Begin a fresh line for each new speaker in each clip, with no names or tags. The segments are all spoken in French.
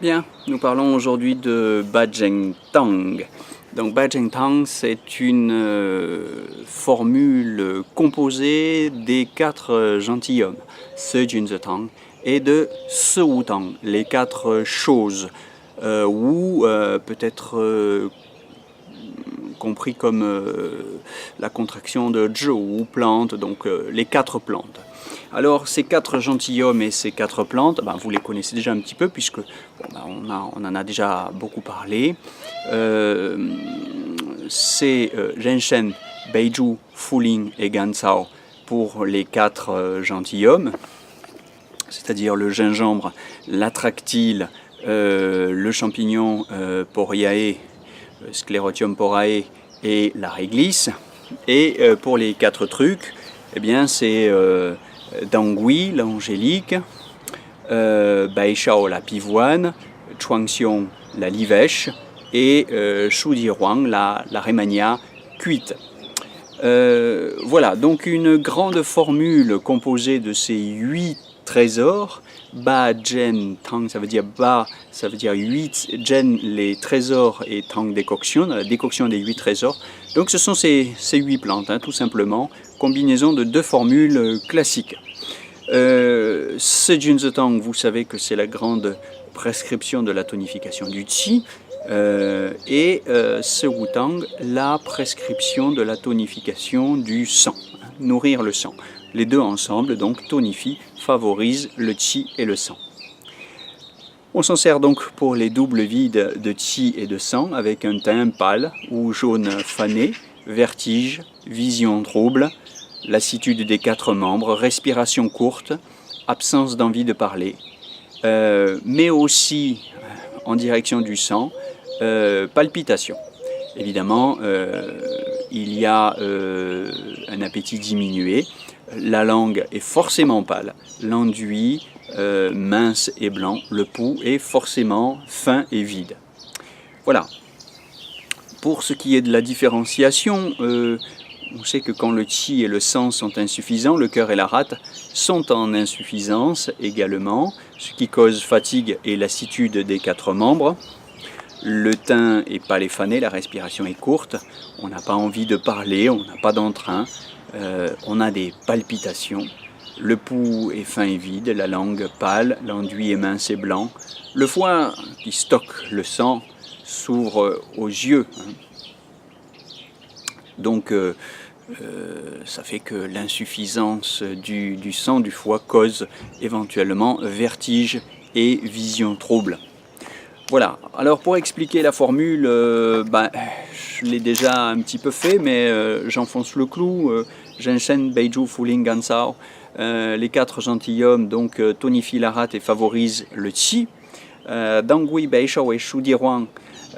Bien, nous parlons aujourd'hui de Bajeng Tang. Donc Bajeng Tang, c'est une formule composée des quatre gentilshommes, Se Jun Ze Tang, et de Se Wu Tang, les quatre choses, ou peut-être compris comme la contraction de Zhe ou plante, donc les quatre plantes. Alors ces quatre gentilshommes et ces quatre plantes, vous les connaissez déjà un petit peu puisque on en a déjà beaucoup parlé. C'est Zhenshen, Beizhu, Fuling et Gancao pour les quatre gentilshommes, c'est-à-dire le gingembre, l'attractyle, le champignon Poriae, Sclerotium porae et la réglisse. Et pour les quatre trucs, eh bien c'est Dangui, l'angélique, Baishao, la pivoine, Chuangxiong, la livèche, et Shudihuang, la rémania cuite. Voilà, donc une grande formule composée de ces 8 trésors. Ba, Jen, Tang, ça veut dire Ba, ça veut dire 8, Jen, les trésors, et Tang, décoction, la décoction des 8 trésors. Donc ce sont ces 8 plantes, tout simplement, combinaison de 2 formules classiques. Ce Jun Ze Tang, vous savez que c'est la grande prescription de la tonification du Qi, et ce Wu Tang, la prescription de la tonification du sang, nourrir le sang. Les deux ensemble, donc, tonifient, favorisent le Qi et le sang. On s'en sert donc pour les doubles vides de Qi et de sang, avec un teint pâle ou jaune fané, vertige, vision trouble, lassitude des 4 membres, respiration courte, absence d'envie de parler, mais aussi, en direction du sang, palpitations. Évidemment, il y a un appétit diminué, la langue est forcément pâle, l'enduit mince et blanc, le pouls est forcément fin et vide. Voilà. Pour ce qui est de la différenciation, on sait que quand le Qi et le sang sont insuffisants, le cœur et la rate sont en insuffisance également, ce qui cause fatigue et lassitude des 4 membres. Le teint est pâle et fané, la respiration est courte, on n'a pas envie de parler, on n'a pas d'entrain, on a des palpitations, le pouls est fin et vide, la langue pâle, l'enduit est mince et blanc, le foie qui stocke le sang s'ouvre aux yeux. Donc ça fait que l'insuffisance du sang du foie cause éventuellement vertige et vision trouble. Voilà, alors pour expliquer la formule, je l'ai déjà un petit peu fait, mais j'enfonce le clou. Zhenshen, Beizhu, Fuling, Gancao, les 4 gentilshommes donc tonifient la rate et favorisent le Qi. Dangui, Baishao et Shudihuang,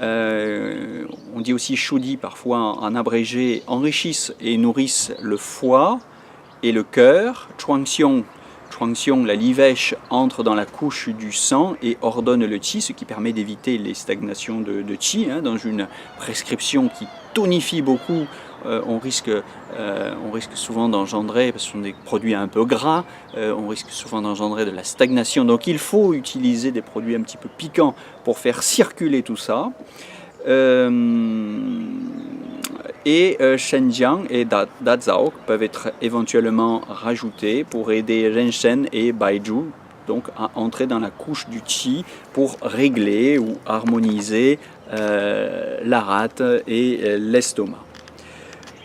on dit aussi Shudi parfois en abrégé, enrichissent et nourrissent le foie et le cœur. Chuangxiong, la livèche, entre dans la couche du sang et ordonne le Qi, ce qui permet d'éviter les stagnations de Qi. Dans une prescription qui tonifie beaucoup, on risque souvent d'engendrer, parce que ce sont des produits un peu gras, on risque souvent d'engendrer de la stagnation. Donc il faut utiliser des produits un petit peu piquants pour faire circuler tout ça. Et Shenjiang et Dazhao peuvent être éventuellement rajoutés pour aider Zhenshen et Beizhu donc à entrer dans la couche du Qi pour régler ou harmoniser la rate et l'estomac.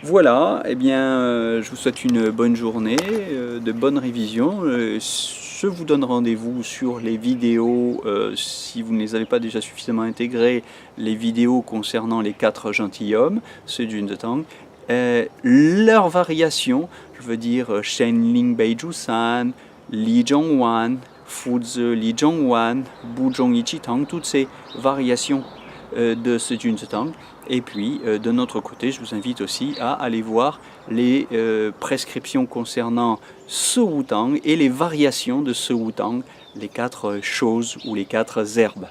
Voilà, eh bien, je vous souhaite une bonne journée, de bonnes révisions. Je vous donne rendez-vous sur les vidéos, si vous ne les avez pas déjà suffisamment intégrées, les vidéos concernant les 4 gentilshommes, ceux Jun Ze Tang, leurs variations, je veux dire Shenling Beizhu San, Li Zhongwan, Fuzi Li Zhongwan, Bu Zhong Yi Qi Tang, toutes ces variations de ce Jun Ze Tang. Et puis, de notre côté, je vous invite aussi à aller voir les prescriptions concernant ce Wu Tang et les variations de ce Wu Tang, les 4 choses ou les 4 herbes.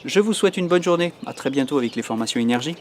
Je vous souhaite une bonne journée. À très bientôt avec les formations énergie.